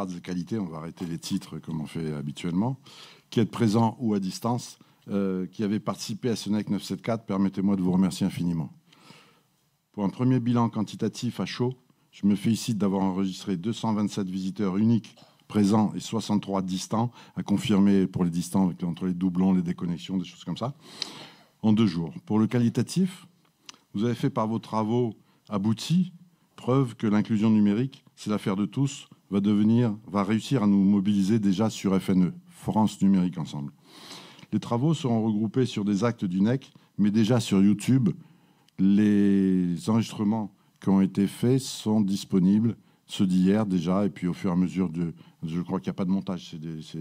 grades et qualités, on va arrêter les titres comme on fait habituellement, qui êtes présents ou à distance, qui avez participé à ce NEC 974, permettez-moi de vous remercier infiniment. Pour un premier bilan quantitatif à chaud, je me félicite d'avoir enregistré 227 visiteurs uniques présents et 63 distants, à confirmer pour les distants entre les doublons, les déconnexions, des choses comme ça, en 2 jours. Pour le qualitatif, vous avez fait par vos travaux aboutis preuve que l'inclusion numérique, c'est l'affaire de tous, va réussir à nous mobiliser déjà sur FNE, France Numérique Ensemble. Les travaux seront regroupés sur des actes du NEC, mais déjà sur YouTube, les enregistrements qui ont été faits sont disponibles, ceux d'hier déjà, et puis au fur et à mesure je crois qu'il n'y a pas de montage,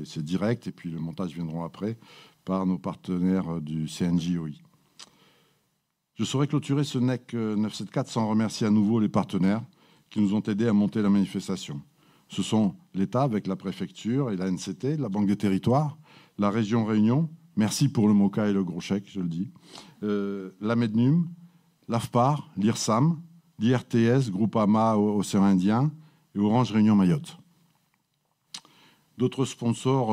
c'est direct, et puis le montage viendra après par nos partenaires du CNJOI. Je saurais clôturer ce NEC 974 sans remercier à nouveau les partenaires qui nous ont aidés à monter la manifestation. Ce sont l'État avec la préfecture et la NCT, la Banque des Territoires, la région Réunion, merci pour le MOCA et le gros chèque, je le dis, la Mednum, l'AFPAR, l'IRSAM, l'IRTS, Groupama Océan Indien et Orange Réunion Mayotte. D'autres sponsors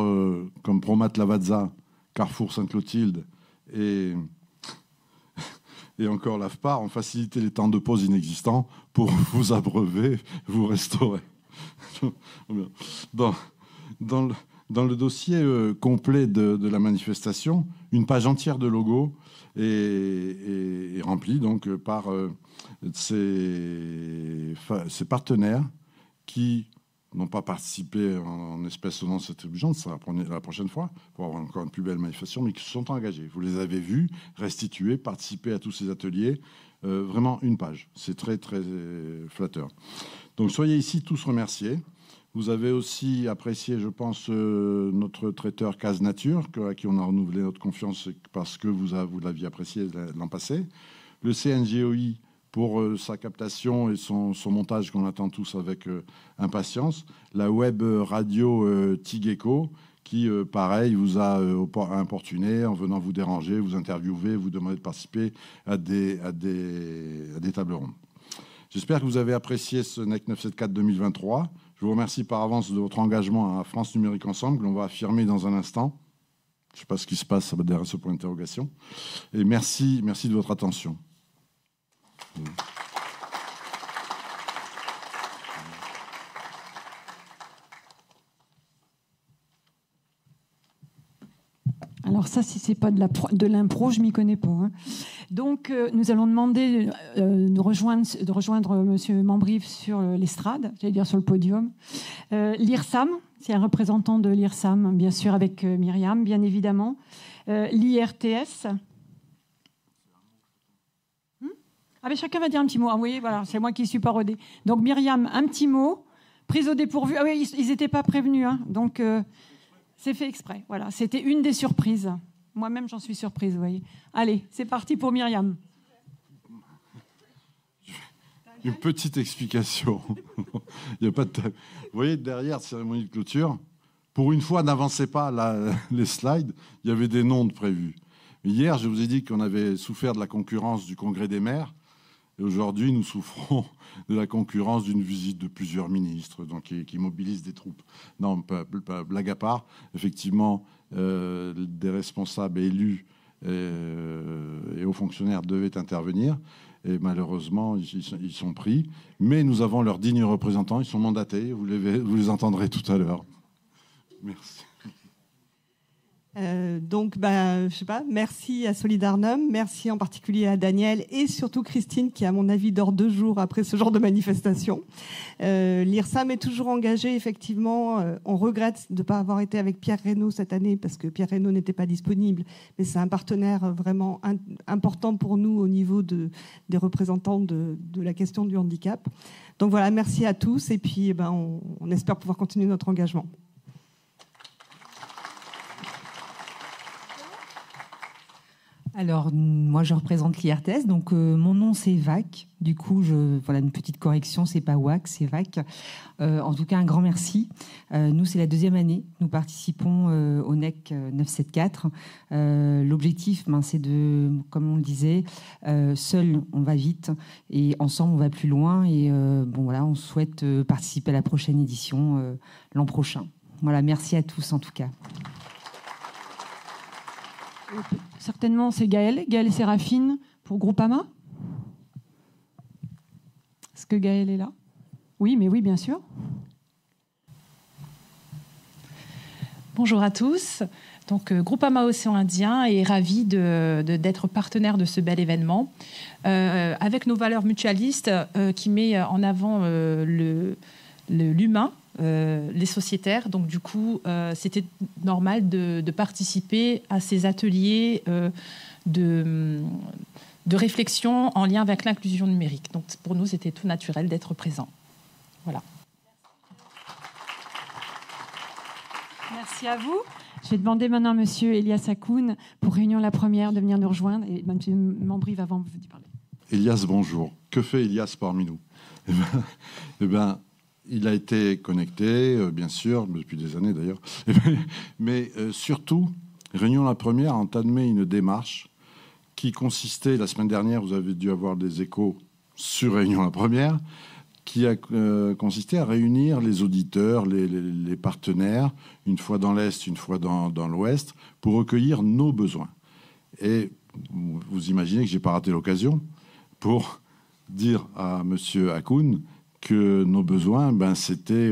comme Promat Lavazza, Carrefour Sainte-Clotilde et encore l'AFPAR ont facilité les temps de pause inexistants pour vous abreuver, vous restaurer. Dans le dossier complet de la manifestation, une page entière de logos est remplie donc, par ces partenaires qui n'ont pas participé en espèces dans cette urgence, ça va la prochaine fois, pour avoir encore une plus belle manifestation, mais qui se sont engagés. Vous les avez vus, restitués, participer à tous ces ateliers. Vraiment une page. C'est très, très flatteur. Donc, soyez ici tous remerciés. Vous avez aussi apprécié, je pense, notre traiteur Case Nature, à qui on a renouvelé notre confiance parce que vous l'aviez apprécié l'an passé. Le CNGOI, pour sa captation et son montage qu'on attend tous avec impatience. La web radio Tigeco, qui, pareil, vous a importuné en venant vous déranger, vous interviewer, vous demander de participer à des tables rondes. J'espère que vous avez apprécié ce NEC 974 2023. Je vous remercie par avance de votre engagement à France Numérique Ensemble, que l'on va affirmer dans un instant. Je ne sais pas ce qui se passe derrière ce point d'interrogation. Et merci de votre attention. Alors ça, si c'est pas de l'impro, je m'y connais pas. Hein. Donc, nous allons demander de rejoindre Monsieur Mambrive sur l'estrade, j'allais dire sur le podium. L'IRSAM, c'est un représentant de l'IRSAM, bien sûr, avec Myriam, bien évidemment. L'IRTS. Ah ben chacun va dire un petit mot. Ah oui, voilà, c'est moi qui suis parodée. Donc Myriam, un petit mot. Prise au dépourvu. Ah oui, ils n'étaient pas prévenus. Hein. Donc c'est fait exprès. Voilà, c'était une des surprises. Moi-même, j'en suis surprise, vous voyez. Allez, c'est parti pour Myriam. Une petite explication. Il y a pas de... Vous voyez, derrière la cérémonie de clôture, pour une fois, n'avancez pas les slides. Il y avait des noms de prévus. Hier, je vous ai dit qu'on avait souffert de la concurrence du Congrès des maires. Et aujourd'hui, nous souffrons de la concurrence d'une visite de plusieurs ministres donc, qui mobilisent des troupes. Non, pas blague à part. Effectivement, des responsables élus et hauts fonctionnaires devaient intervenir. Et malheureusement, ils sont pris. Mais nous avons leurs dignes représentants. Ils sont mandatés. Vous les entendrez tout à l'heure. Merci. Je sais pas, merci à Solidarnum, merci en particulier à Daniel et surtout Christine qui, à mon avis, dort 2 jours après ce genre de manifestation. L'IRSAM est toujours engagé, effectivement. On regrette de ne pas avoir été avec Pierre Reynaud cette année parce que Pierre Reynaud n'était pas disponible, mais c'est un partenaire vraiment important pour nous au niveau des représentants de la question du handicap. Donc voilà, merci à tous et puis on espère pouvoir continuer notre engagement. Alors, moi, je représente l'IRTS. Donc, mon nom, c'est VAC. Du coup, voilà une petite correction, c'est pas WAC, c'est VAC. En tout cas, un grand merci. Nous, c'est la 2e année. Nous participons au NEC 974. L'objectif, c'est de, comme on le disait, seul, on va vite et ensemble, on va plus loin. Et voilà, on souhaite participer à la prochaine édition l'an prochain. Voilà, merci à tous en tout cas. Certainement, c'est Gaël et Séraphine pour Groupama. Est-ce que Gaël est là? Oui, mais oui, bien sûr. Bonjour à tous. Donc, Groupama Océan Indien est ravi d'être partenaire de ce bel événement. Avec nos valeurs mutualistes qui met en avant l'humain, les sociétaires. Donc, du coup, c'était normal de participer à ces ateliers de réflexion en lien avec l'inclusion numérique. Donc, pour nous, c'était tout naturel d'être présent. Voilà. Merci à vous. Je vais demander maintenant à monsieur Elias Hakoun pour Réunion la Première de venir nous rejoindre. Et monsieur Mambrive, avant, vous parler. Elias, bonjour. Que fait Elias parmi nous? Eh bien, il a été connecté, bien sûr, depuis des années d'ailleurs. Mais surtout, Réunion la Première a entamé une démarche qui consistait, la semaine dernière, vous avez dû avoir des échos sur Réunion la Première, qui a consisté à réunir les auditeurs, les partenaires, une fois dans l'Est, une fois dans l'Ouest, pour recueillir nos besoins. Et vous imaginez que je n'ai pas raté l'occasion pour dire à M. Hakoun que nos besoins, c'était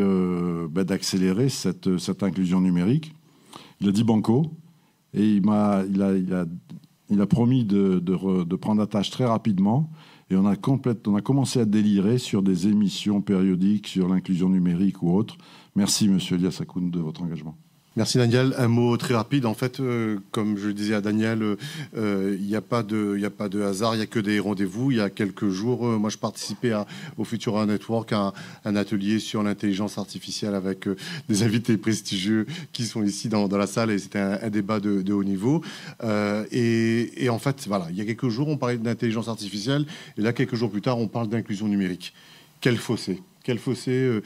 d'accélérer cette inclusion numérique. Il a dit banco, et il a promis de prendre la tâche très rapidement. Et on a commencé à délirer sur des émissions périodiques sur l'inclusion numérique ou autre. Merci, monsieur Elias Hakoun, de votre engagement. Merci Daniel. Un mot très rapide. En fait, comme je le disais à Daniel, il n'y a pas de hasard, il n'y a que des rendez-vous. Il y a quelques jours, moi je participais au Futura Network, à un atelier sur l'intelligence artificielle avec des invités prestigieux qui sont ici dans la salle, et c'était un débat de haut niveau. Et en fait, voilà, il y a quelques jours, on parlait d'intelligence artificielle, et là, quelques jours plus tard, on parle d'inclusion numérique. Quel fossé! Quel fossé,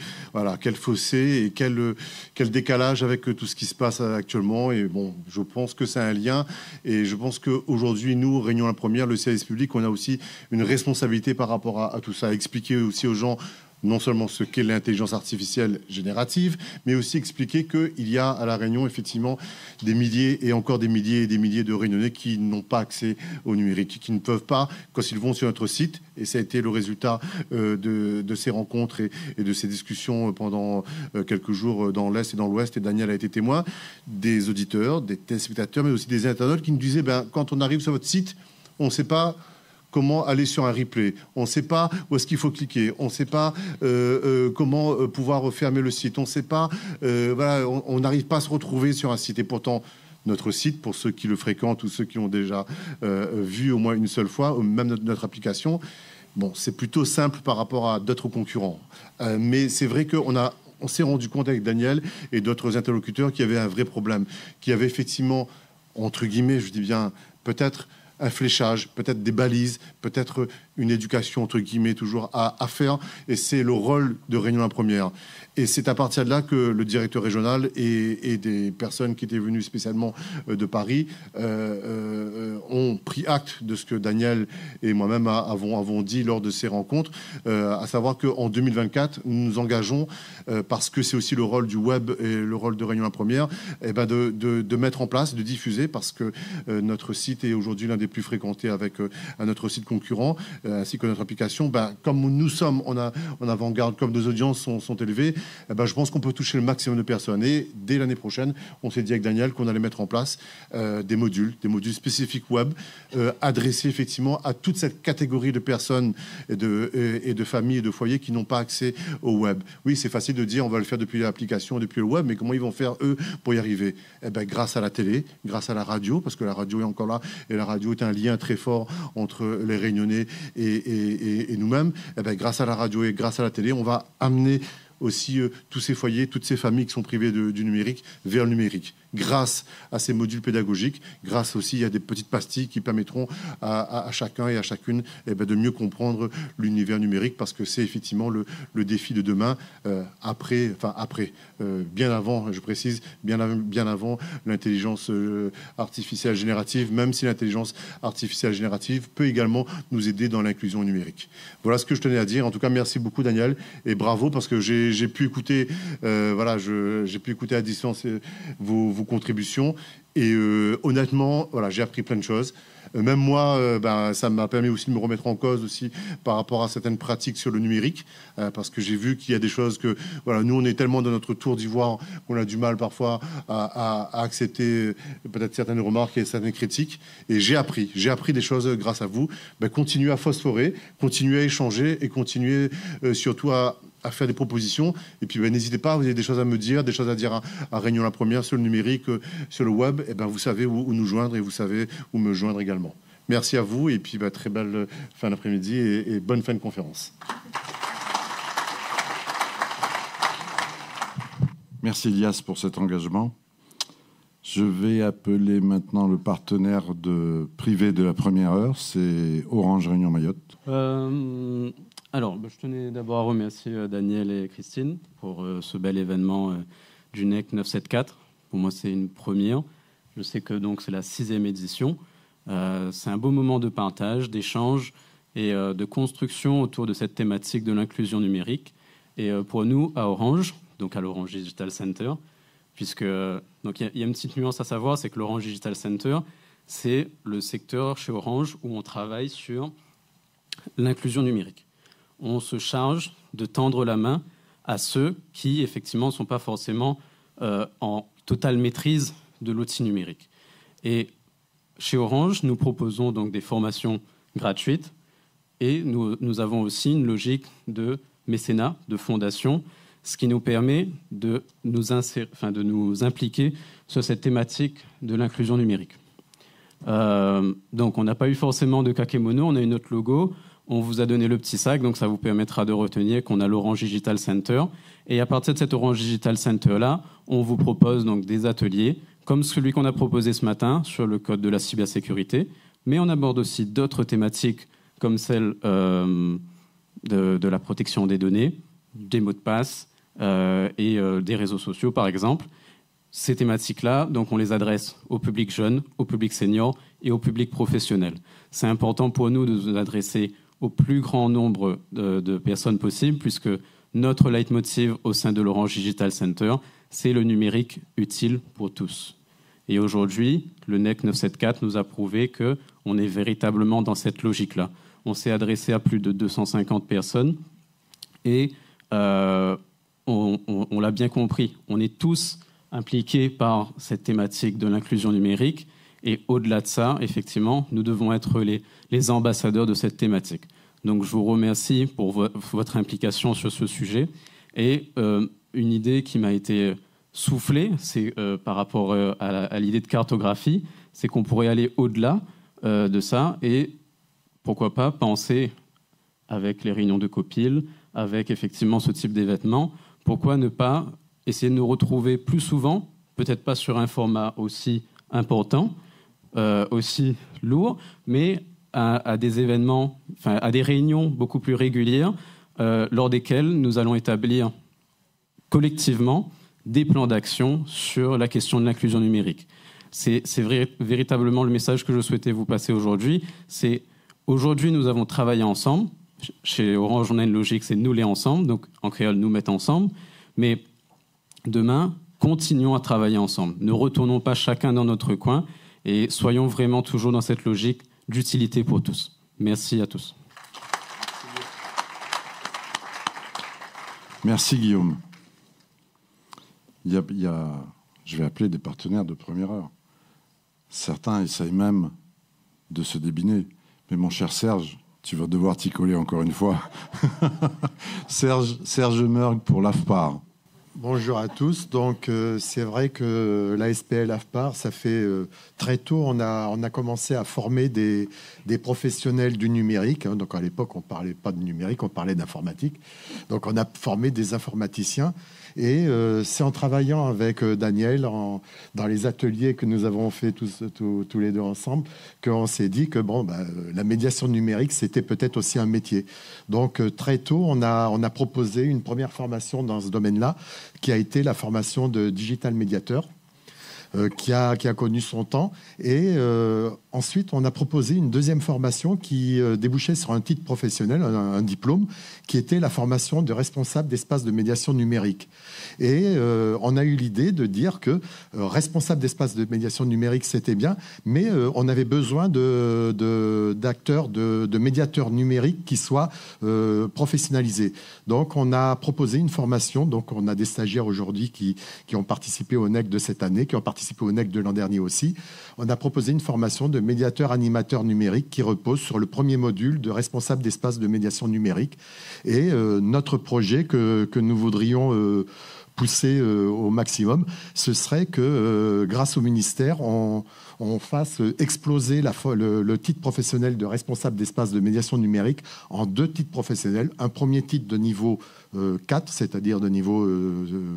quel fossé et quel décalage avec tout ce qui se passe actuellement. Et bon, je pense que c'est un lien. Et je pense qu'aujourd'hui, nous, Réunion la Première, le service public, on a aussi une responsabilité par rapport à tout ça. Expliquer aussi aux gens non seulement ce qu'est l'intelligence artificielle générative, mais aussi expliquer qu'il y a à La Réunion, effectivement, des milliers et encore des milliers et des milliers de Réunionnais qui n'ont pas accès au numérique, qui ne peuvent pas, quand ils vont sur notre site, et ça a été le résultat de ces rencontres et de ces discussions pendant quelques jours dans l'Est et dans l'Ouest, et Daniel a été témoin, des auditeurs, des téléspectateurs, mais aussi des internautes qui nous disaient, quand on arrive sur votre site, on ne sait pas comment aller sur un replay, on ne sait pas où est-ce qu'il faut cliquer, on ne sait pas comment pouvoir fermer le site, on ne sait pas, on n'arrive pas à se retrouver sur un site. Et pourtant, notre site, pour ceux qui le fréquentent ou ceux qui l'ont déjà vu au moins une seule fois, ou même notre application, bon, c'est plutôt simple par rapport à d'autres concurrents. Mais c'est vrai on s'est rendu compte avec Daniel et d'autres interlocuteurs qu'il y avait un vrai problème, qu'il y avait effectivement, entre guillemets, je dis bien, peut-être un fléchage, peut-être des balises, peut-être une éducation, entre guillemets, toujours à faire. Et c'est le rôle de Réunion la Première. Et c'est à partir de là que le directeur régional et des personnes qui étaient venues spécialement de Paris ont pris acte de ce que Daniel et moi-même avons dit lors de ces rencontres, à savoir qu'en 2024, nous nous engageons, parce que c'est aussi le rôle du web et le rôle de Réunion la Première, de mettre en place, de diffuser, parce que notre site est aujourd'hui l'un des plus fréquentés avec un autre site concurrent, ainsi que notre application. Comme nous sommes en avant-garde, comme nos audiences sont élevées, je pense qu'on peut toucher le maximum de personnes. Et dès l'année prochaine, on s'est dit avec Daniel qu'on allait mettre en place des modules spécifiques web, adressés effectivement à toute cette catégorie de personnes et de familles et de foyers qui n'ont pas accès au web. Oui, c'est facile de dire on va le faire depuis l'application, depuis le web, mais comment ils vont faire, eux, pour y arriver? Grâce à la télé, grâce à la radio, parce que la radio est encore là, et la radio est un lien très fort entre les Réunionnais et nous-mêmes. Grâce à la radio et grâce à la télé, on va amener aussi tous ces foyers, toutes ces familles qui sont privées du numérique vers le numérique. grâce à ces modules pédagogiques, grâce aussi à des petites pastilles qui permettront à chacun et à chacune de mieux comprendre l'univers numérique, parce que c'est effectivement le défi de demain, bien avant, je précise, bien avant l'intelligence artificielle générative, même si l'intelligence artificielle générative peut également nous aider dans l'inclusion numérique. Voilà ce que je tenais à dire. En tout cas, merci beaucoup Daniel, et bravo, parce que j'ai pu écouter, j'ai pu écouter à distance vos contributions, et honnêtement, j'ai appris plein de choses. Même moi, ça m'a permis aussi de me remettre en cause aussi par rapport à certaines pratiques sur le numérique, parce que j'ai vu qu'il y a des choses que, nous, on est tellement dans notre tour d'ivoire qu'on a du mal parfois à accepter peut-être certaines remarques et certaines critiques. Et j'ai appris des choses grâce à vous. Continuez à phosphorer, continuez à échanger et continuez surtout à faire des propositions. Et puis n'hésitez pas, vous avez des choses à me dire, des choses à dire à Réunion la Première sur le numérique, sur le web, vous savez où nous joindre, et vous savez où me joindre également. Merci à vous, et puis très belle fin d'après-midi et bonne fin de conférence. Merci Elias pour cet engagement. Je vais appeler maintenant le partenaire privé de la première heure, c'est Orange Réunion Mayotte. Alors, je tenais d'abord à remercier Daniel et Christine pour ce bel événement du NEC 974. Pour moi, c'est une première. Je sais que c'est la 6e édition. C'est un beau moment de partage, d'échange et de construction autour de cette thématique de l'inclusion numérique. Et pour nous, à Orange, donc à l'Orange Digital Center, puisque il y a une petite nuance à savoir, c'est que l'Orange Digital Center, c'est le secteur chez Orange où on travaille sur l'inclusion numérique. On se charge de tendre la main à ceux qui, effectivement, ne sont pas forcément en totale maîtrise de l'outil numérique. Et chez Orange, nous proposons donc des formations gratuites, et nous avons aussi une logique de mécénat, de fondation, ce qui nous permet de nous impliquer sur cette thématique de l'inclusion numérique. Donc, on n'a pas eu forcément de kakémono, on a eu notre logo. On vous a donné le petit sac, donc ça vous permettra de retenir qu'on a l'Orange Digital Center. Et à partir de cet Orange Digital Center-là, on vous propose donc des ateliers, comme celui qu'on a proposé ce matin sur le code de la cybersécurité. Mais on aborde aussi d'autres thématiques, comme celle de la protection des données, des mots de passe et des réseaux sociaux, par exemple. Ces thématiques-là, donc on les adresse au public jeune, au public senior et au public professionnel. C'est important pour nous de nous adresser au plus grand nombre de personnes possible, puisque notre leitmotiv au sein de l'Orange Digital Center, c'est le numérique utile pour tous. Et aujourd'hui, le NEC 974 nous a prouvé qu'on est véritablement dans cette logique-là. On s'est adressé à plus de 250 personnes et on l'a bien compris. On est tous impliqués par cette thématique de l'inclusion numérique. Et au-delà de ça, effectivement, nous devons être les ambassadeurs de cette thématique. Donc, je vous remercie pour votre implication sur ce sujet. Et une idée qui m'a été soufflée, c'est par rapport à l'idée de cartographie, c'est qu'on pourrait aller au-delà de ça et pourquoi pas penser avec les réunions de copil, avec effectivement ce type d'événement, pourquoi ne pas essayer de nous retrouver plus souvent, peut-être pas sur un format aussi important, aussi lourd, mais à des événements, à des réunions beaucoup plus régulières, lors desquelles nous allons établir collectivement des plans d'action sur la question de l'inclusion numérique. C'est véritablement le message que je souhaitais vous passer aujourd'hui. C'est aujourd'hui, nous avons travaillé ensemble. Chez Orange, on a une logique, c'est nous les ensemble, donc en créole, nous mettre ensemble. Mais demain, continuons à travailler ensemble. Ne retournons pas chacun dans notre coin et soyons vraiment toujours dans cette logique d'utilité pour tous. Merci à tous. Merci Guillaume. Je vais appeler des partenaires de première heure. Certains essayent même de se débiner. Mais mon cher Serge, tu vas devoir t'y coller encore une fois. Serge Meurgue pour l'AFPAR. Bonjour à tous. Donc, c'est vrai que la SPL AFPAR, ça fait très tôt, on a commencé à former des professionnels du numérique. Hein. Donc, à l'époque, on ne parlait pas de numérique, on parlait d'informatique. Donc, on a formé des informaticiens. Et c'est en travaillant avec Daniel, dans les ateliers que nous avons fait tous les deux ensemble, qu'on s'est dit que la médiation numérique, c'était peut-être aussi un métier. Donc très tôt, on a proposé une première formation dans ce domaine-là, qui a été la formation de Digital Médiateur, qui a connu son temps. Et ensuite, on a proposé une deuxième formation qui débouchait sur un titre professionnel, un diplôme, qui était la formation de responsable d'espace de médiation numérique. Et on a eu l'idée de dire que responsable d'espace de médiation numérique, c'était bien, mais on avait besoin d'acteurs, de médiateurs numériques qui soient professionnalisés. Donc, on a proposé une formation. Donc, on a des stagiaires aujourd'hui qui ont participé au NEC de cette année, qui ont participé au NEC de l'an dernier aussi. On a proposé une formation de médiateur animateur numérique qui repose sur le premier module de responsable d'espace de médiation numérique. Et notre projet que nous voudrions pousser au maximum, ce serait que grâce au ministère, on fasse exploser le titre professionnel de responsable d'espace de médiation numérique en 2 titres professionnels. Un premier titre de niveau 4, c'est-à-dire de niveau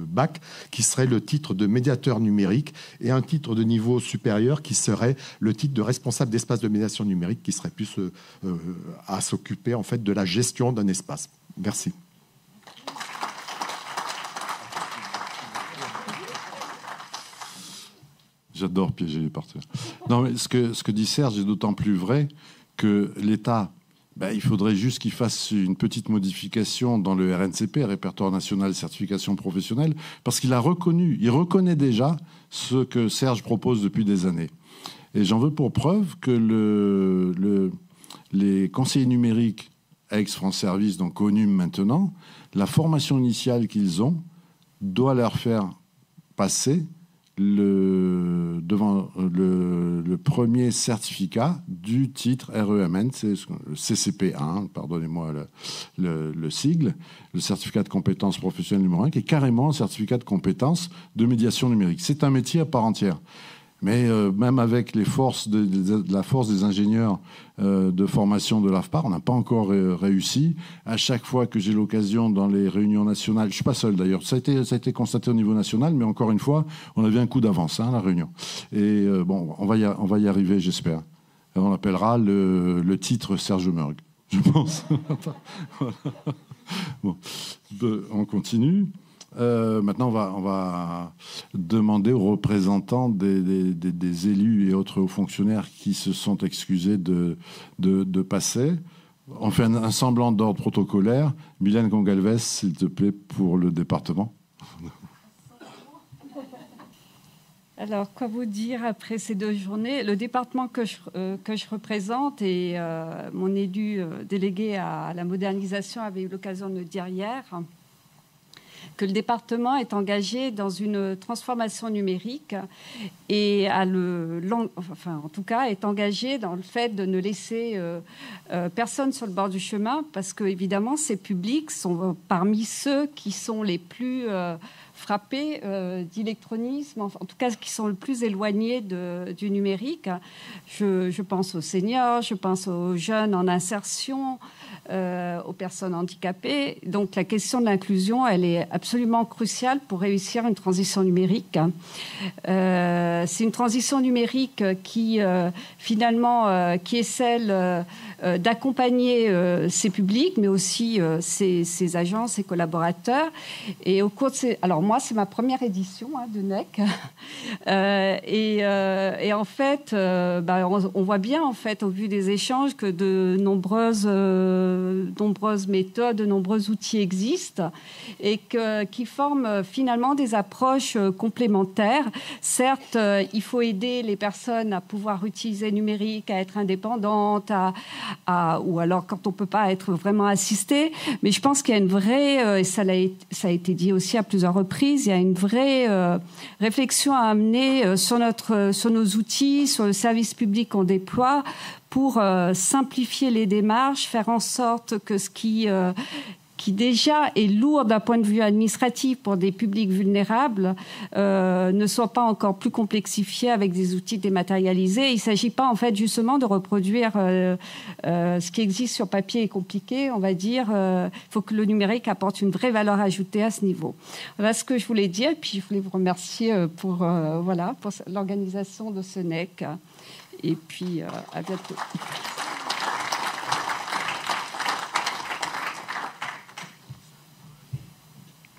bac, qui serait le titre de médiateur numérique, et un titre de niveau supérieur qui serait le titre de responsable d'espace de médiation numérique, qui serait plus à s'occuper en fait de la gestion d'un espace. Merci. J'adore piéger les partenaires. Non, mais ce que dit Serge est d'autant plus vrai que l'État, il faudrait juste qu'il fasse une petite modification dans le RNCP, Répertoire National Certification Professionnelle, parce qu'il reconnaît déjà ce que Serge propose depuis des années. Et j'en veux pour preuve que les conseillers numériques ex-France Service, donc connus maintenant, la formation initiale qu'ils ont doit leur faire passer devant le premier certificat du titre REMN, c'est le CCP1, pardonnez-moi le sigle, le certificat de compétences professionnelles numéro 1, qui est carrément un certificat de compétences de médiation numérique. C'est un métier à part entière. Mais même avec les forces la force des ingénieurs de formation de l'AFPAR, on n'a pas encore réussi. À chaque fois que j'ai l'occasion dans les réunions nationales, je ne suis pas seul d'ailleurs, ça a été constaté au niveau national, mais encore une fois, on avait un coup d'avance, la réunion. Et on va y arriver, j'espère. On appellera le titre Serge Meurgue, je pense. Voilà. Bon, on continue. Maintenant, on va demander aux représentants des élus et autres hauts fonctionnaires qui se sont excusés de passer. On fait un semblant d'ordre protocolaire. Mylène Gongalves, s'il te plaît, pour le département. Alors, quoi vous dire après ces 2 journées? Le département que je représente et mon élu délégué à la modernisation avait eu l'occasion de me dire hier que le département est engagé dans une transformation numérique et en tout cas est engagé dans le fait de ne laisser personne sur le bord du chemin, parce que évidemment ces publics sont parmi ceux qui sont les plus frappés d'électronisme, en tout cas qui sont le plus éloignés du numérique. Je pense aux seniors, je pense aux jeunes en insertion, aux personnes handicapées. Donc la question de l'inclusion, elle est absolument cruciale pour réussir une transition numérique. C'est une transition numérique qui finalement qui est celle d'accompagner ces publics, mais aussi ces agents, ces collaborateurs. Et au cours de alors moi, c'est ma première édition de NEC. Et en fait, on voit bien, en fait, au vu des échanges, que de nombreuses méthodes, de nombreux outils existent et qui forment finalement des approches complémentaires. Certes, il faut aider les personnes à pouvoir utiliser le numérique, à être indépendantes, ou alors quand on ne peut pas être vraiment assisté. Mais je pense qu'il y a une vraie, et ça a été dit aussi à plusieurs reprises, il y a une vraie réflexion à amener sur nos outils, sur le service public qu'on déploie pour simplifier les démarches, faire en sorte que ce qui qui déjà est lourd d'un point de vue administratif pour des publics vulnérables, ne soit pas encore plus complexifié avec des outils dématérialisés. Il ne s'agit pas en fait justement de reproduire ce qui existe sur papier est compliqué, on va dire. Il faut que le numérique apporte une vraie valeur ajoutée à ce niveau. Voilà ce que je voulais dire. Et puis je voulais vous remercier pour l'organisation de ce NEC. Et puis à bientôt.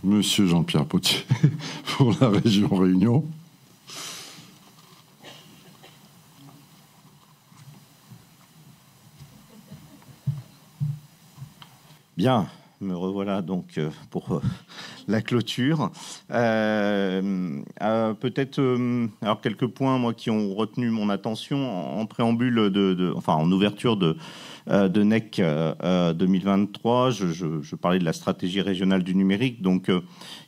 Monsieur Jean-Pierre Potier, pour la région Réunion. Bien, me revoilà donc pour la clôture. Peut-être alors quelques points moi qui ont retenu mon attention en préambule en ouverture de NEC 2023. Je parlais de la stratégie régionale du numérique. Donc il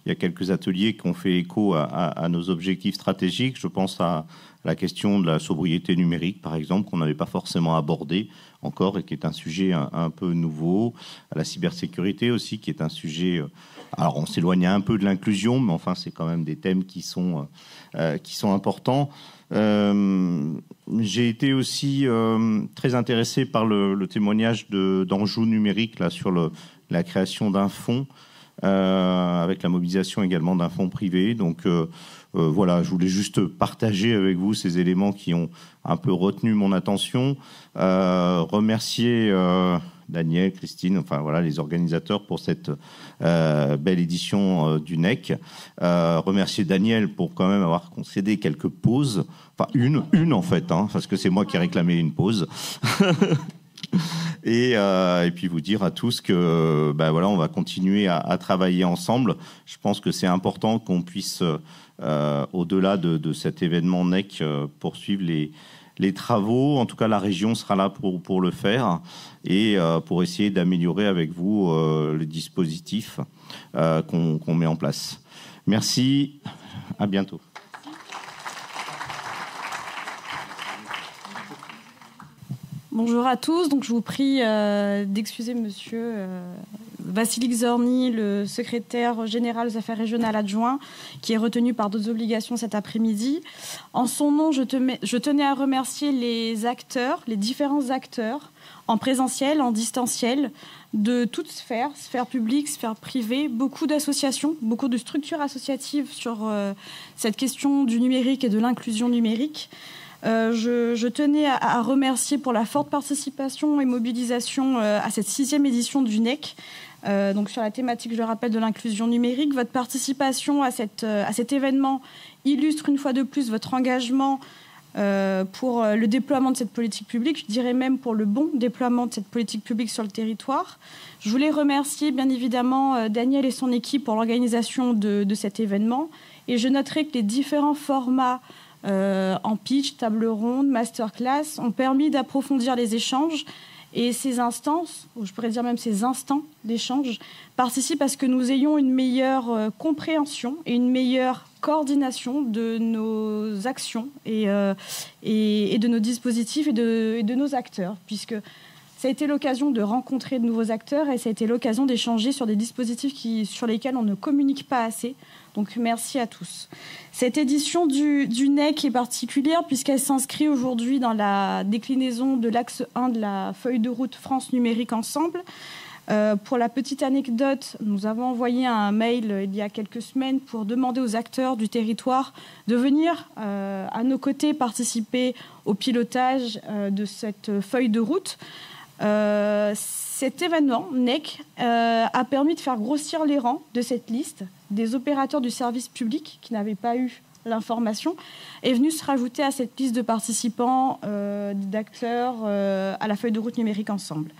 y a quelques ateliers qui ont fait écho à nos objectifs stratégiques. Je pense à la question de la sobriété numérique, par exemple, qu'on n'avait pas forcément abordé encore et qui est un sujet un peu nouveau. À la cybersécurité aussi, qui est un sujet... alors, on s'éloigne un peu de l'inclusion, mais enfin, c'est quand même des thèmes qui sont importants. J'ai été aussi très intéressé par le témoignage d'Anjou Numérique là, sur la création d'un fonds, avec la mobilisation également d'un fonds privé. Donc, voilà, je voulais juste partager avec vous ces éléments qui ont un peu retenu mon attention. Remercier Daniel, Christine, enfin voilà, les organisateurs pour cette belle édition du NEC. Remercier Daniel pour quand même avoir concédé quelques pauses. Enfin, une en fait, hein, parce que c'est moi qui ai réclamé une pause. Et puis vous dire à tous que voilà, on va continuer à travailler ensemble. Je pense que c'est important qu'on puisse, au-delà de cet événement NEC, poursuivre les travaux. En tout cas, la région sera là pour le faire et pour essayer d'améliorer avec vous le dispositif qu'on met en place. Merci, à bientôt. Bonjour à tous. Donc, je vous prie d'excuser monsieur Vassili Zorni, le secrétaire général des affaires régionales adjoint, qui est retenu par d'autres obligations cet après-midi. En son nom, je tenais à remercier les acteurs, les différents acteurs, en présentiel, en distanciel, de toutes sphères publiques, sphères privées, beaucoup d'associations, beaucoup de structures associatives sur cette question du numérique et de l'inclusion numérique. Je tenais à remercier pour la forte participation et mobilisation à cette 6e édition du NEC, donc sur la thématique, je le rappelle, de l'inclusion numérique. Votre participation à cet événement illustre une fois de plus votre engagement pour le déploiement de cette politique publique, je dirais même pour le bon déploiement de cette politique publique sur le territoire. Je voulais remercier bien évidemment Daniel et son équipe pour l'organisation de cet événement. Et je noterai que les différents formats en pitch, table ronde, masterclass ont permis d'approfondir les échanges. Et ces instances, ou je pourrais dire même ces instants d'échange, participent à ce que nous ayons une meilleure compréhension et une meilleure coordination de nos actions et de nos dispositifs et de nos acteurs, puisque ça a été l'occasion de rencontrer de nouveaux acteurs et ça a été l'occasion d'échanger sur des dispositifs sur lesquels on ne communique pas assez. Donc merci à tous. Cette édition du NEC est particulière puisqu'elle s'inscrit aujourd'hui dans la déclinaison de l'axe 1 de la feuille de route France Numérique Ensemble. Pour la petite anecdote, nous avons envoyé un mail il y a quelques semaines pour demander aux acteurs du territoire de venir à nos côtés participer au pilotage de cette feuille de route. Cet événement, NEC, a permis de faire grossir les rangs de cette liste des opérateurs du service public qui n'avaient pas eu l'information, est venu se rajouter à cette liste de participants, d'acteurs à la feuille de route numérique ensemble.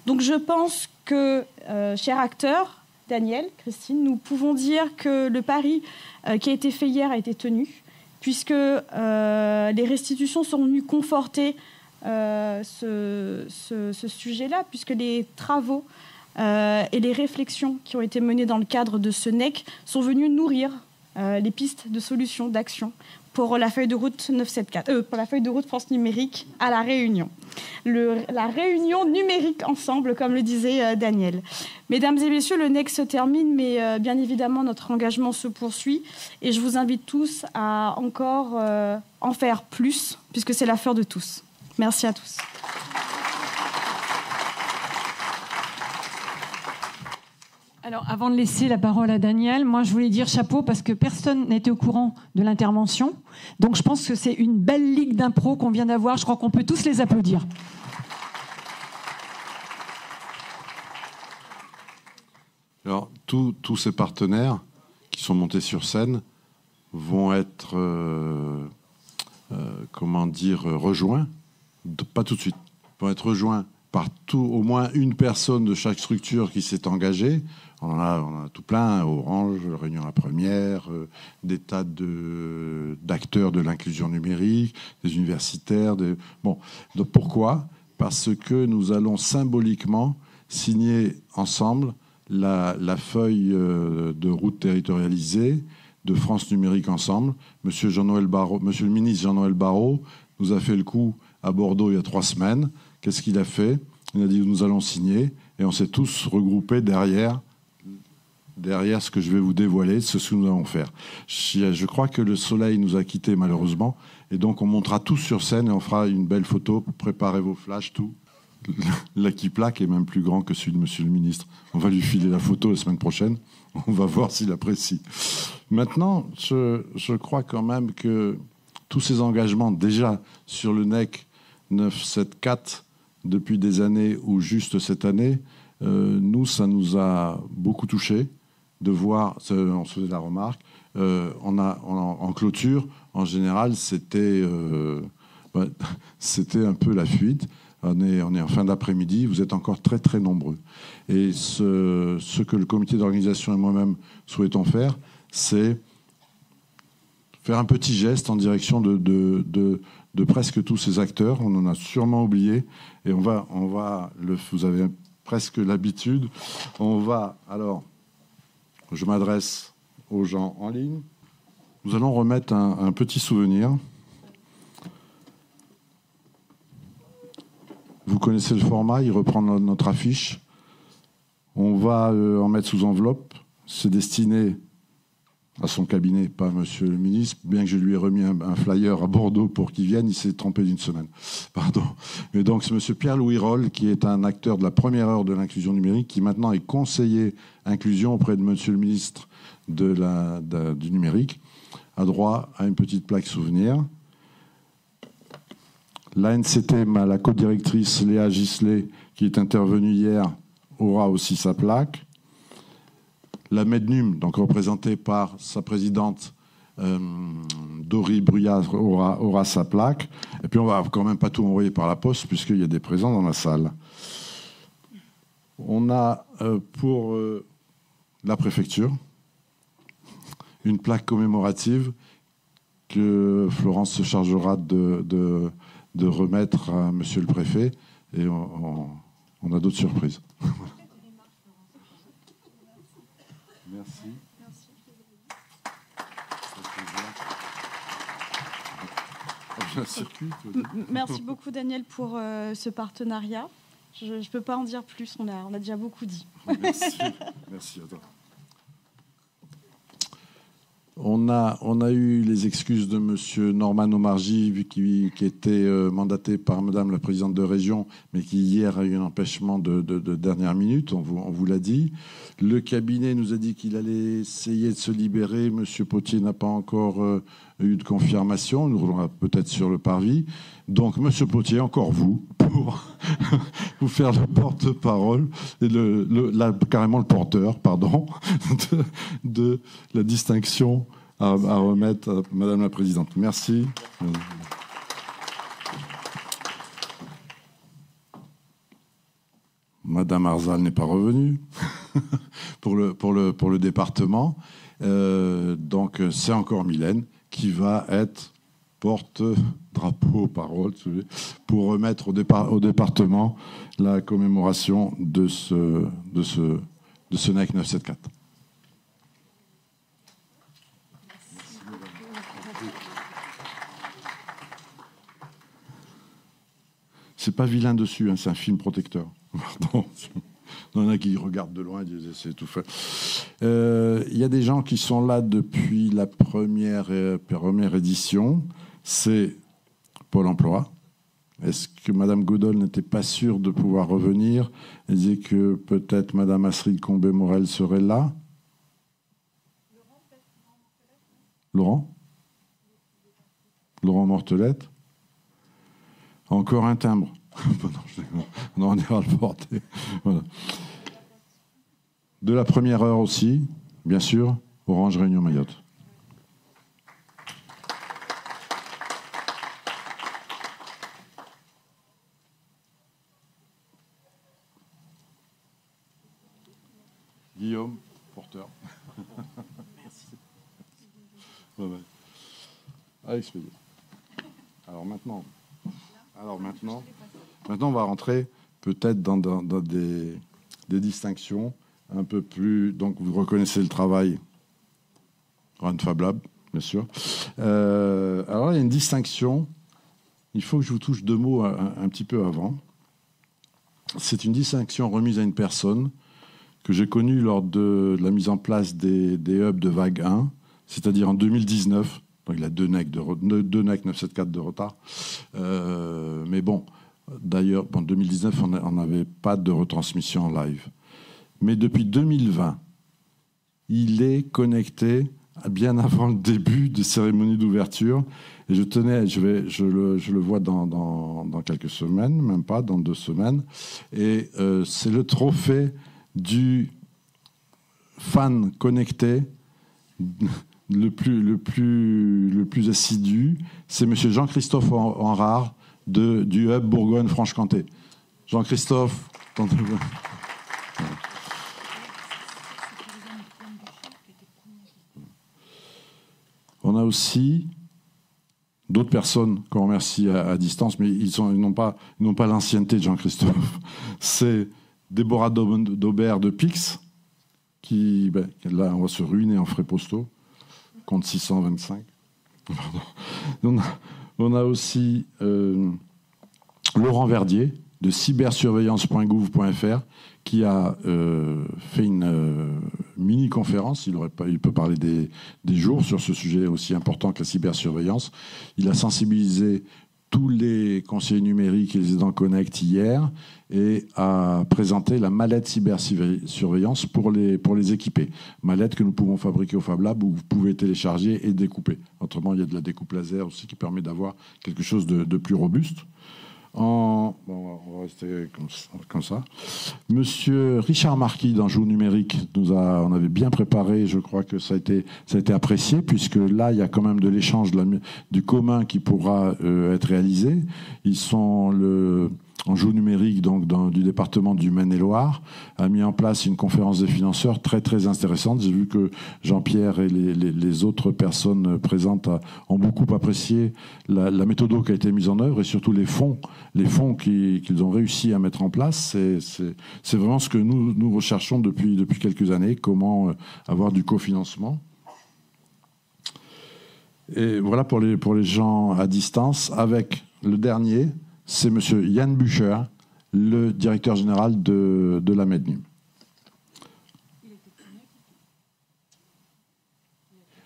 Donc je pense que, chers acteurs, Daniel, Christine, nous pouvons dire que le pari qui a été fait hier a été tenu, puisque les restitutions sont venues conforter ce sujet-là, puisque les travaux et les réflexions qui ont été menées dans le cadre de ce NEC sont venus nourrir les pistes de solutions, d'action pour la feuille de route 974, pour la feuille de route France Numérique à La Réunion. La réunion numérique ensemble, comme le disait Daniel. Mesdames et messieurs, le NEC se termine, mais bien évidemment, notre engagement se poursuit. Et je vous invite tous à encore en faire plus, puisque c'est l'affaire de tous. Merci à tous. Alors, avant de laisser la parole à Daniel, moi, je voulais dire chapeau parce que personne n'était au courant de l'intervention. Donc, je pense que c'est une belle ligue d'impro qu'on vient d'avoir. Je crois qu'on peut tous les applaudir. Alors, tous ces partenaires qui sont montés sur scène vont être, rejoints, pas tout de suite, vont être rejoints par au moins une personne de chaque structure qui s'est engagée. On en a tout plein, Orange, Réunion La Première, des tas d'acteurs de l'inclusion numérique, des universitaires. Bon. Donc pourquoi ? Parce que nous allons symboliquement signer ensemble la feuille de route territorialisée de France Numérique Ensemble. Monsieur le ministre Jean-Noël Barrot nous a fait le coup à Bordeaux il y a 3 semaines. Qu'est-ce qu'il a fait ? Il a dit nous allons signer et on s'est tous regroupés derrière ce que je vais vous dévoiler, ce que nous allons faire. Je crois que le soleil nous a quittés malheureusement et donc on montera tous sur scène et on fera une belle photo. Préparez vos flashs, tout. L'Aquiplac est même plus grand que celui de monsieur le ministre. On va lui filer la photo la semaine prochaine. On va voir s'il apprécie. Maintenant, je crois quand même que tous ces engagements déjà sur le NEC 974 depuis des années ou juste cette année, ça nous a beaucoup touchés de voir, on se faisait la remarque, en clôture, en général, c'était un peu la fuite. On est en fin d'après-midi, vous êtes encore très très nombreux. Et ce que le comité d'organisation et moi-même souhaitons faire, c'est faire un petit geste en direction de presque tous ces acteurs. On en a sûrement oublié. Et vous avez presque l'habitude. Alors, je m'adresse aux gens en ligne. Nous allons remettre un petit souvenir. Vous connaissez le format, il reprend notre affiche. On va en mettre sous enveloppe. C'est destiné à son cabinet, pas à monsieur le ministre. Bien que je lui ai remis un flyer à Bordeaux pour qu'il vienne, il s'est trompé d'1 semaine. Pardon. Mais donc, c'est monsieur Pierre-Louis Roll, qui est un acteur de la première heure de l'inclusion numérique, qui maintenant est conseiller inclusion auprès de monsieur le ministre du numérique, a droit à une petite plaque souvenir. L'ANCT, la co-directrice Léa Gisley, qui est intervenue hier, aura aussi sa plaque. La Mednum, donc représentée par sa présidente Dory Bruyas, aura sa plaque. Et puis on va quand même pas tout envoyer par la poste, puisqu'il y a des présents dans la salle. On a pour la préfecture une plaque commémorative que Florence se chargera de remettre à monsieur le préfet, et on a d'autres surprises. Merci. Merci beaucoup Daniel pour ce partenariat. Je ne peux pas en dire plus, on a déjà beaucoup dit. Merci à toi. On a eu les excuses de M. Norman Omarji, qui était mandaté par Madame la Présidente de Région, mais qui hier a eu un empêchement de dernière minute, on vous l'a dit. Le cabinet nous a dit qu'il allait essayer de se libérer. M. Potier n'a pas encore eu de confirmation, nous roulera peut-être sur le parvis. Donc, M. Potier, encore vous, pour vous faire le porte-parole, et carrément le porteur, pardon, de la distinction à remettre à Madame la Présidente. Merci. Madame Arzal n'est pas revenue pour le département. Donc, c'est encore Mylène qui va être porte-drapeau, parole, pour remettre au département la commémoration de ce NEC 974. c'est pas vilain dessus, hein, c'est un film protecteur. Pardon. Il y en a qui regardent de loin et disent c'est tout fait. Il y a des gens qui sont là depuis la première édition. C'est Pôle emploi. Est-ce que Mme Goodall n'était pas sûre de pouvoir revenir? Elle disait que peut-être Mme Astrid Combé-Morel serait là. Laurent Mortelette. Encore un timbre. Non, on ira le porter. Voilà. De la première heure aussi, bien sûr, Orange Réunion Mayotte. Guillaume, porteur. Merci. Ouais, ouais. Allez, expédier. Alors maintenant, on va rentrer peut-être dans des distinctions un peu plus. Donc, vous reconnaissez le travail Run Fab Lab, bien sûr. Alors, il y a une distinction. Il faut que je vous touche deux mots un petit peu avant. C'est une distinction remise à une personne que j'ai connue lors de la mise en place des hubs de vague 1, c'est-à-dire en 2019. Donc il a deux NEC 974 de retard. Mais bon, d'ailleurs, en 2019, on n'avait pas de retransmission en live. Mais depuis 2020, il est connecté bien avant le début des cérémonies d'ouverture. Et je le vois dans quelques semaines, même pas, dans 2 semaines. Et c'est le trophée du fan connecté le plus assidu, c'est M. Jean-Christophe Henrard du Hub Bourgogne-Franche-Comté. Jean-Christophe, tentez-vous. On a aussi d'autres personnes qu'on remercie à distance, mais ils n'ont pas l'ancienneté de Jean-Christophe. C'est Déborah Daubert de Pix, qui, là, on va se ruiner en frais postaux. Compte 625. On a aussi Laurent Verdier de cybersurveillance.gouv.fr qui a fait une mini-conférence. Il peut parler des jours sur ce sujet aussi important que la cybersurveillance. Il a sensibilisé tous les conseillers numériques et les aidants Connect hier et a présenté la mallette cybersurveillance pour les équiper. Mallette que nous pouvons fabriquer au Fab Lab où vous pouvez télécharger et découper. Autrement, il y a de la découpe laser aussi qui permet d'avoir quelque chose de plus robuste. On va rester comme ça. Monsieur Richard Marquis d'Anjou Numérique on avait bien préparé, je crois que ça a été apprécié, puisque là, il y a quand même de l'échange du commun qui pourra être réalisé. Ils sont Anjou Numérique, donc du département du Maine-et-Loire, a mis en place une conférence des financeurs très très intéressante. J'ai vu que Jean-Pierre et les autres personnes présentes ont beaucoup apprécié la méthode qui a été mise en œuvre et surtout les fonds qu'ils ont réussi à mettre en place. C'est vraiment ce que nous recherchons depuis quelques années, comment avoir du cofinancement. Et voilà pour les gens à distance. Avec le dernier, c'est M. Yann Bucher, le directeur général de la Mednum.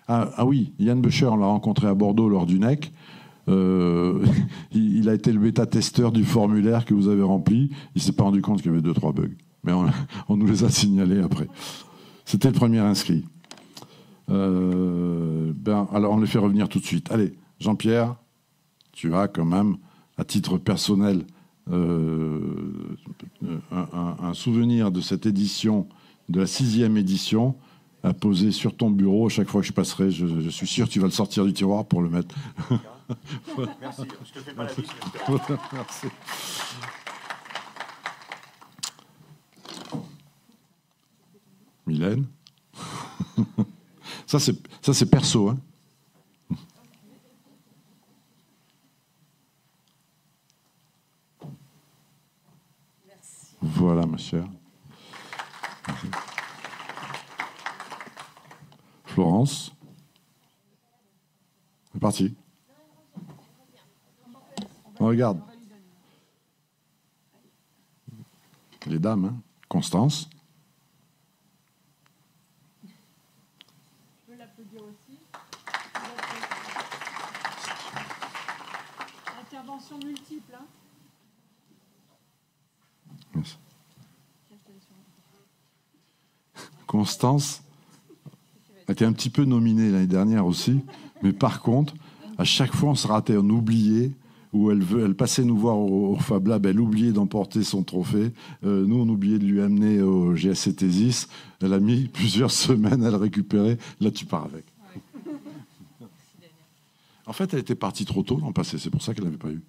Ah oui, Yann Bucher, on l'a rencontré à Bordeaux lors du NEC. Il a été le bêta-testeur du formulaire que vous avez rempli. Il ne s'est pas rendu compte qu'il y avait 2-3 bugs. Mais on nous les a signalés après. C'était le premier inscrit. Alors on les fait revenir tout de suite. Allez, Jean-Pierre, tu as quand même, à titre personnel, un souvenir de cette édition, de la 6e édition, à poser sur ton bureau. À chaque fois que je passerai, je suis sûr que tu vas le sortir du tiroir pour le mettre. Merci, je te fais pas la bise. Merci. Mylène. Ça c'est perso, hein. Merci. Voilà, ma chère. Merci. Florence. C'est parti. On regarde. les dames, hein. Constance. Je peux l'applaudir aussi. Intervention multiple. Hein. Merci. Constance a été un petit peu nominée l'année dernière aussi, mais par contre, à chaque fois, on se ratait, on oubliait, ou elle passait nous voir au Fab Lab, elle oubliait d'emporter son trophée. Nous, on oubliait de lui amener au GSC Thésis. Elle a mis plusieurs semaines à le récupérer. Là, tu pars avec. En fait, elle était partie trop tôt l'an passé, c'est pour ça qu'elle n'avait pas eu.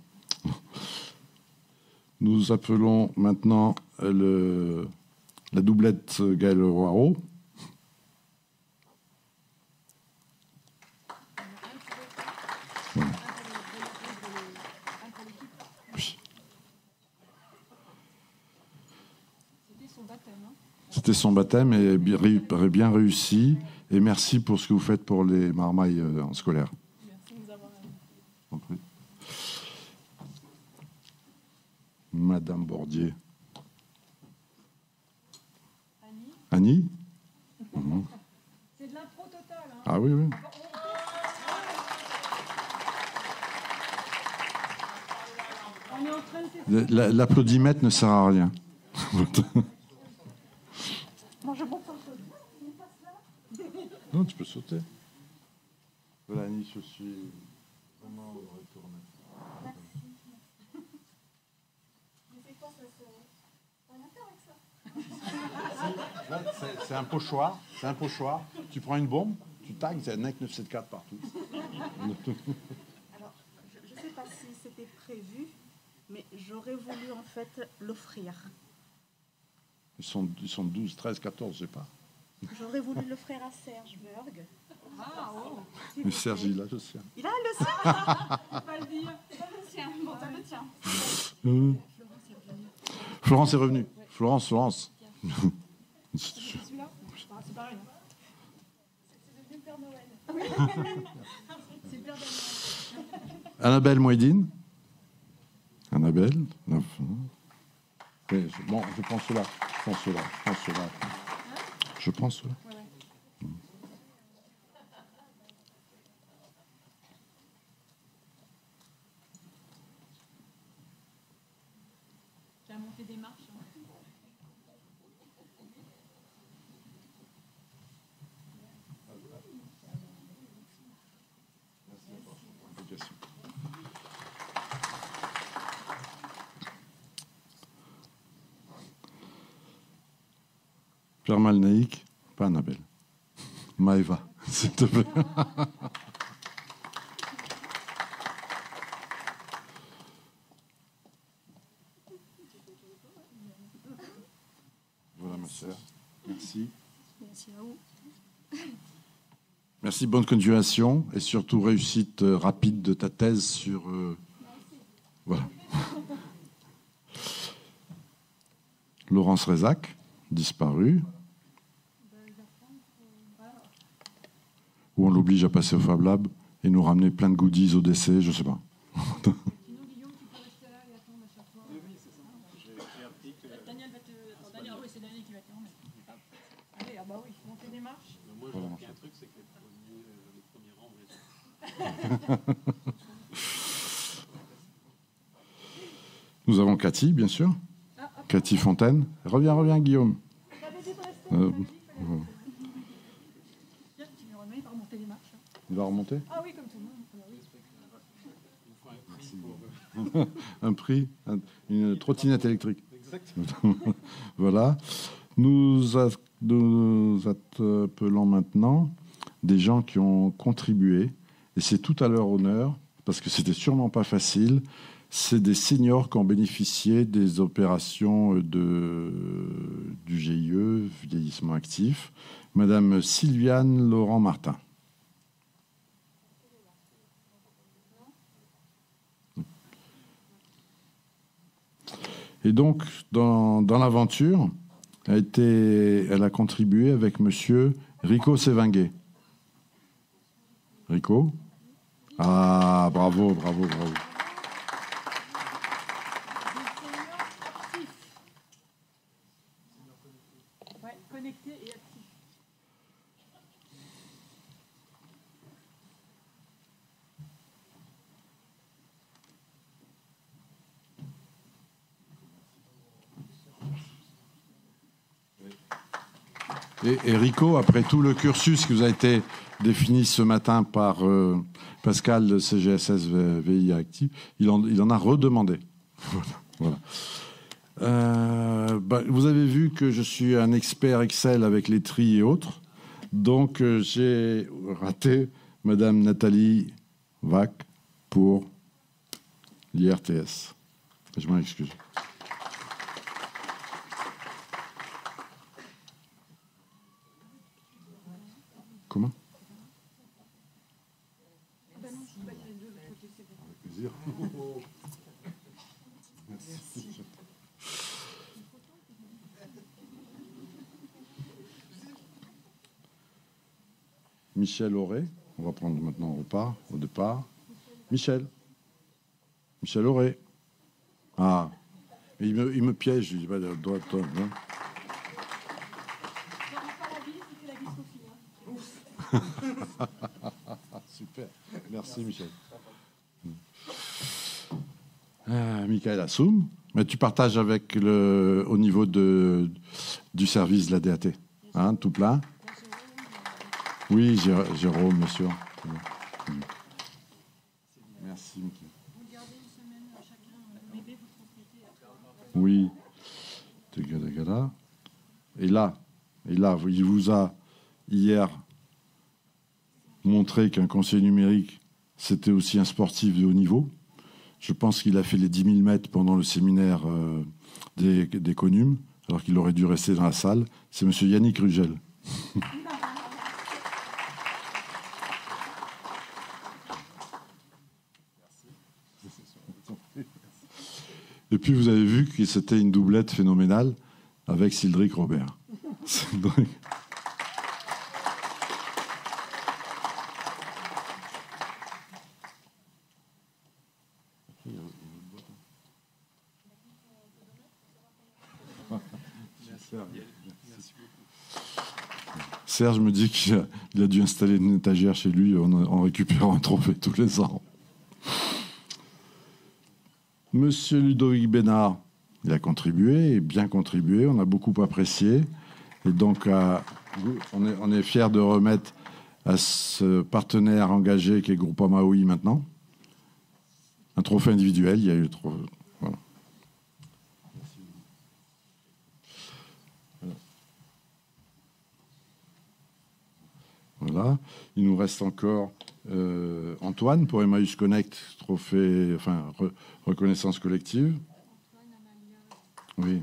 Nous appelons maintenant la doublette Gaëlle Roireau. Voilà. Oui. C'était son baptême et bien réussi. Et merci pour ce que vous faites pour les marmailles en scolaire. Merci de nous avoir. Compris. Madame Bordier. Annie. Mmh. C'est de l'impro totale. Hein. Ah oui, oui. On est en train de... L'applaudimètre ne sert à rien. Moi, je monte un peu. Non, tu peux sauter. Voilà, Annie, je suis vraiment retourné. C'est un pochoir. C'est un pochoir. Tu prends une bombe, tu tags, c'est un NEC 974 partout. Alors, je ne sais pas si c'était prévu, mais j'aurais voulu en fait l'offrir. Ils sont 12, 13, 14, je sais pas. J'aurais voulu l'offrir à Serge Berg. Ah, oh. Mais Serge, il a le sien. Il a le sien. Faut pas le dire. C'est pas le sien. Bon, t'as le tien. Florence est revenue. Florence. C'est celui-là. C'est pareil. C'est devenu le Père Noël. C'est le Père Noël. Annabelle Mouedine. Annabelle. Oui, bon, je prends cela. Je prends cela. Ouais. J'ai monté des marches. Hein. Pierre Malnaïk, pas Annabelle. Maëva, s'il te plaît. Voilà ma sœur. Merci. Merci à vous. Merci, bonne continuation et surtout réussite rapide de ta thèse sur... Voilà. Laurence Rézac, disparue. Où on l'oblige à passer au Fab Lab et nous ramener plein de goodies au décès, je sais pas. Sinon, Guillaume, tu peux rester là et attendre à chaque fois. Oui, c'est ça. Daniel va te... Attends, Daniel, oui, c'est Daniel qui va te remettre. Allez, ah bah oui, monter des marches. Moi, j'ai remarqué un truc, c'est que les premiers rangs, on les... Nous avons Cathy, bien sûr. Cathy Fontaine. Reviens, Guillaume. Il va remonter. Ah oui, comme tout le monde. Merci. Un prix, une trottinette électrique. Exactement. Voilà. Nous appelons maintenant des gens qui ont contribué, et c'est tout à leur honneur, parce que c'était sûrement pas facile. C'est des seniors qui ont bénéficié des opérations du GIE, vieillissement actif. Madame Sylviane Laurent-Martin. Et donc, dans l'aventure, elle a contribué avec monsieur Rico Sévinguet. Rico ? Ah, bravo. Connecté et actif. Et Rico, après tout le cursus qui vous a été défini ce matin par Pascal de CGSS VI Active, il en a redemandé. Voilà. Vous avez vu que je suis un expert Excel avec les tris et autres. Donc, j'ai raté Madame Nathalie Vac pour l'IRTS. Je m'en excuse. Comment ? Merci. Michel Auré, on va prendre maintenant au départ. Michel Auré. Ah, mais il me piège, je dis pas de droite. Hein. Super, merci Michel. Michael Assoum, mais tu partages avec au niveau du service de la DAT, hein, tout plein. Oui, Jérôme, monsieur. Merci, Michael. Oui. Et là, il vous a hier montré qu'un conseiller numérique, c'était aussi un sportif de haut niveau. Je pense qu'il a fait les 10 000 mètres pendant le séminaire des CONUM, alors qu'il aurait dû rester dans la salle. C'est monsieur Yannick Rugel. Et puis vous avez vu que c'était une doublette phénoménale avec Cédric Robert. Serge me dit qu'il a dû installer une étagère chez lui en récupérant un trophée tous les ans. Monsieur Ludovic Bénard, il a contribué, et bien contribué, on a beaucoup apprécié. Et donc, on est fiers de remettre à ce partenaire engagé qui est Groupama OI maintenant un trophée individuel. Il y a eu trop. Voilà. Voilà. Il nous reste encore Antoine pour Emmaüs Connect, trophée, reconnaissance collective. Oui.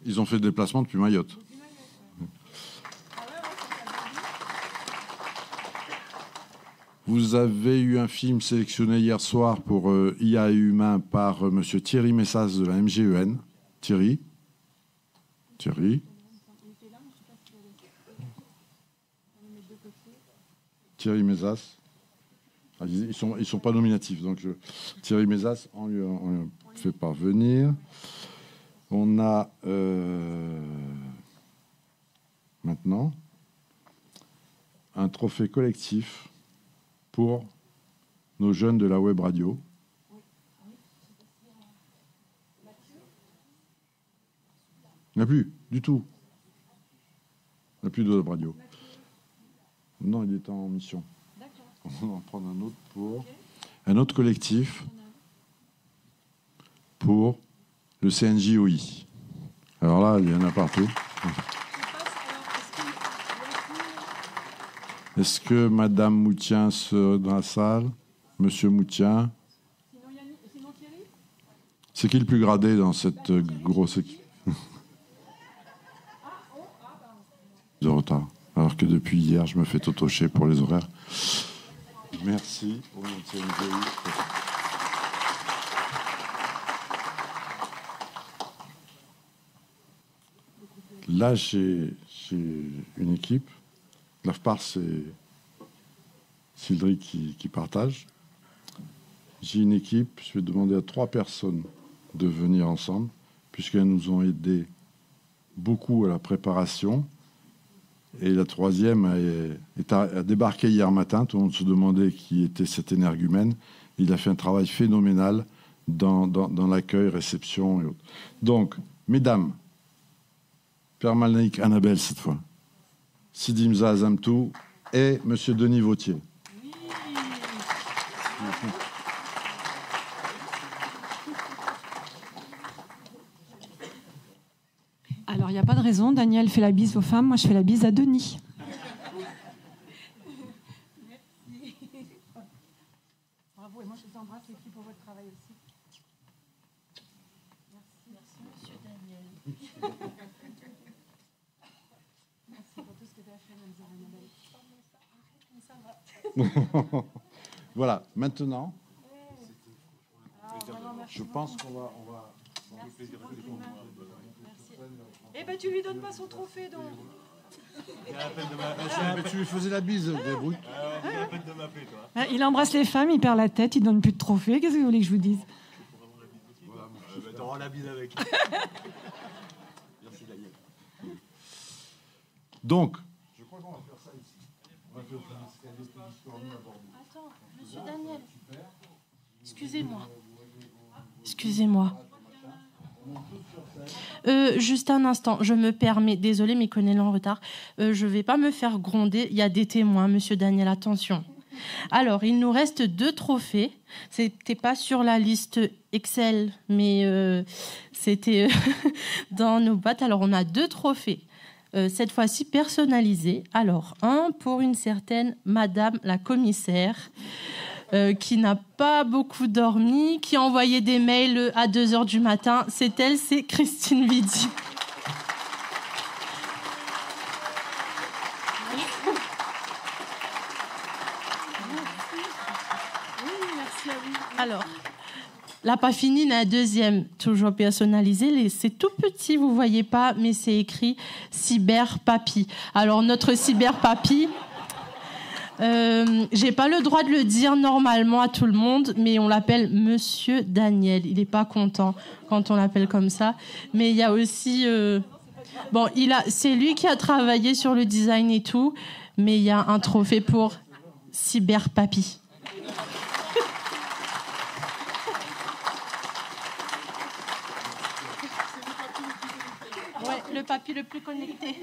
Ils ont fait le déplacement depuis Mayotte. Vous avez eu un film sélectionné hier soir pour IA et Humain par monsieur Thierry Messas de la MGEN. Thierry. Thierry Messas. Ah, ils sont pas nominatifs, donc Thierry Messas, on lui fait parvenir. On a maintenant un trophée collectif pour nos jeunes de la web radio. Il n'y en a plus, du tout. Il n'y a plus de web radio. Non, il est en mission. On va en prendre un autre pour un autre collectif pour le CNJOI. Alors là, il y en a partout. Est-ce que Madame Moutien sera dans la salle? Monsieur Moutien? C'est qui le plus gradé dans cette grosse équipe? De retard. Alors que depuis hier, je me fais totocher pour les horaires. Merci. Là, j'ai une équipe. L'AFPAR, c'est Sylvie qui partage. J'ai une équipe. Je vais demander à 3 personnes de venir ensemble, puisqu'elles nous ont aidés beaucoup à la préparation. Et la 3e a débarqué hier matin. Tout le monde se demandait qui était cet énergumène. Il a fait un travail phénoménal dans l'accueil, réception et autres. Donc, mesdames, Père Malnaïk Annabelle cette fois, Sidi Mza Azamtou et Monsieur Denis Vautier. Oui. Alors, il n'y a pas de raison. Daniel fait la bise aux femmes, moi je fais la bise à Denis. Merci. Bravo, et moi je vous embrasse l'équipe pour votre travail aussi. Merci, Monsieur Daniel. Merci pour tout ce que tu as fait, Mme Annabelle. Voilà, maintenant, je pense qu'on va... Eh ben, tu lui donnes pas son trophée, donc. Tu lui faisais la bise, débrouille. Il embrasse les femmes, il perd la tête, il donne plus de trophées. Qu'est-ce que vous voulez que je vous dise? T'auras la bise avec. Merci, Daniel. Donc, je crois qu'on va faire ça ici. On va faire Attends, Monsieur Daniel. Excusez-moi. Juste un instant, je me permets, désolé, mais connais-le en retard. Je ne vais pas me faire gronder. Il y a des témoins, Monsieur Daniel, attention. Alors, il nous reste 2 trophées. C'était pas sur la liste Excel, mais c'était dans nos boîtes. Alors, on a 2 trophées. Cette fois-ci personnalisés. Alors, un pour une certaine Madame la commissaire, qui n'a pas beaucoup dormi, qui a envoyé des mails à 2h du matin. C'est elle, c'est Christine Vidi. Alors, là, pas fini, la 2e, toujours personnalisée. C'est tout petit, vous voyez pas, mais c'est écrit Cyber Papy. Alors, notre Cyber Papy, j'ai pas le droit de le dire normalement à tout le monde, mais on l'appelle Monsieur Daniel. Il est pas content quand on l'appelle comme ça. Mais il y a aussi... c'est lui qui a travaillé sur le design et tout, mais il y a un trophée pour Cyber Papy. Le papy le plus connecté.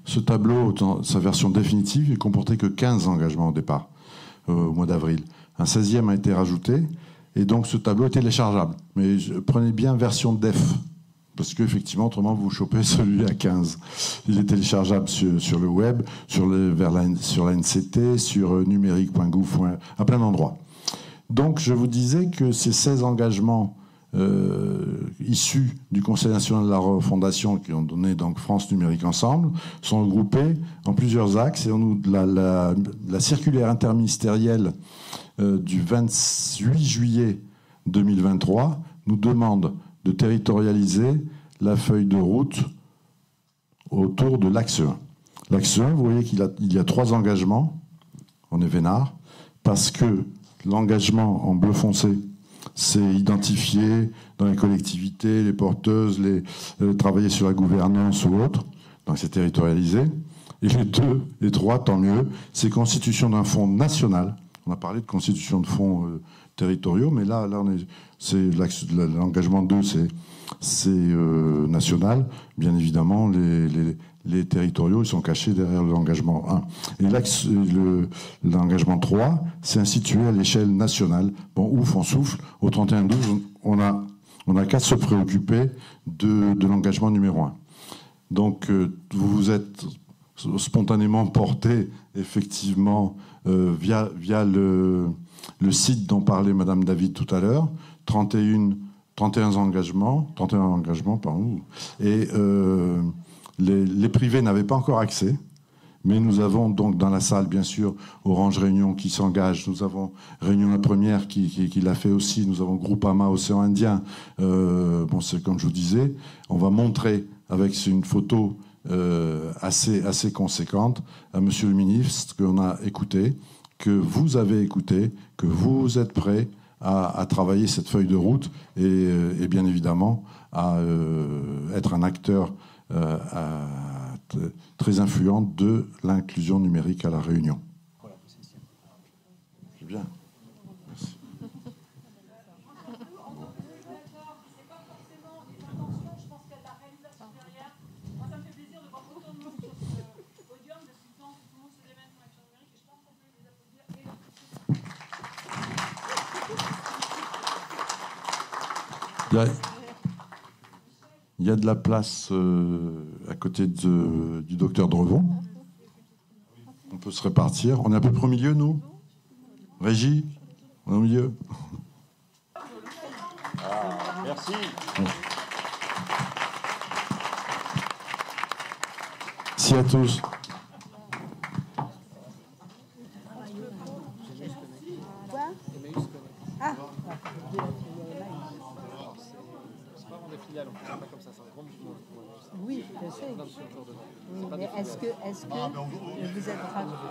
Ce tableau, dans sa version définitive, ne comportait que 15 engagements au départ, au mois d'avril. Un 16e a été rajouté, et donc ce tableau est téléchargeable. Mais prenez bien version def, parce qu'effectivement, autrement, vous chopez celui à 15. Il est téléchargeable sur le web, sur la NCT, sur numérique.gouv, à plein d'endroits. Donc, je vous disais que ces 16 engagements issus du Conseil national de la refondation qui ont donné donc France Numérique Ensemble sont regroupés en plusieurs axes et la circulaire interministérielle du 28 juillet 2023 nous demande de territorialiser la feuille de route autour de l'axe 1. L'axe 1, vous voyez qu'il y a 3 engagements, on est vénard, parce que l'engagement en bleu foncé, c'est identifier dans les collectivités, les porteuses, travailler sur la gouvernance ou autre. Donc c'est territorialisé. Et les 3, tant mieux, c'est constitution d'un fonds national. On a parlé de constitution de fonds territoriaux, mais là l'engagement 2, c'est national. Bien évidemment, les territoriaux, ils sont cachés derrière l'engagement 1. Et l'engagement 3, c'est institué à l'échelle nationale. Bon, ouf, on souffle. Au 31-12, on a qu'à se préoccuper de l'engagement numéro 1. Donc, vous vous êtes spontanément porté, effectivement, via le site dont parlait Madame David tout à l'heure, 31 engagements, pardon, et les privés n'avaient pas encore accès, Mais nous avons donc dans la salle, bien sûr, Orange Réunion qui s'engage. Nous avons Réunion la Première qui l'a fait aussi. Nous avons Groupama Océan Indien. Bon, c'est comme je vous disais, on va montrer avec une photo assez conséquente à Monsieur le ministre qu'on a écouté, que vous avez écouté, que vous êtes prêts à travailler cette feuille de route et bien évidemment à être un acteur très influent de l'inclusion numérique à La Réunion. C'est bien. Merci. Il y a de la place à côté du docteur Drevon. On peut se répartir. On est à peu près au milieu, nous? Régie? On est au milieu? Merci. Merci à tous. Oui, je sais. Oui, mais est-ce que vous êtes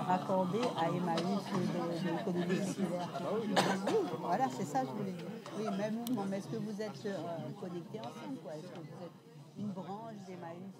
raccordé à Emmaüs de l'économie circulaire? Oui, voilà, c'est ça que je voulais dire. Oui, même mouvement, mais est-ce que vous êtes connectés ensemble, quoi? Est-ce que vous êtes une branche d'Emmaüs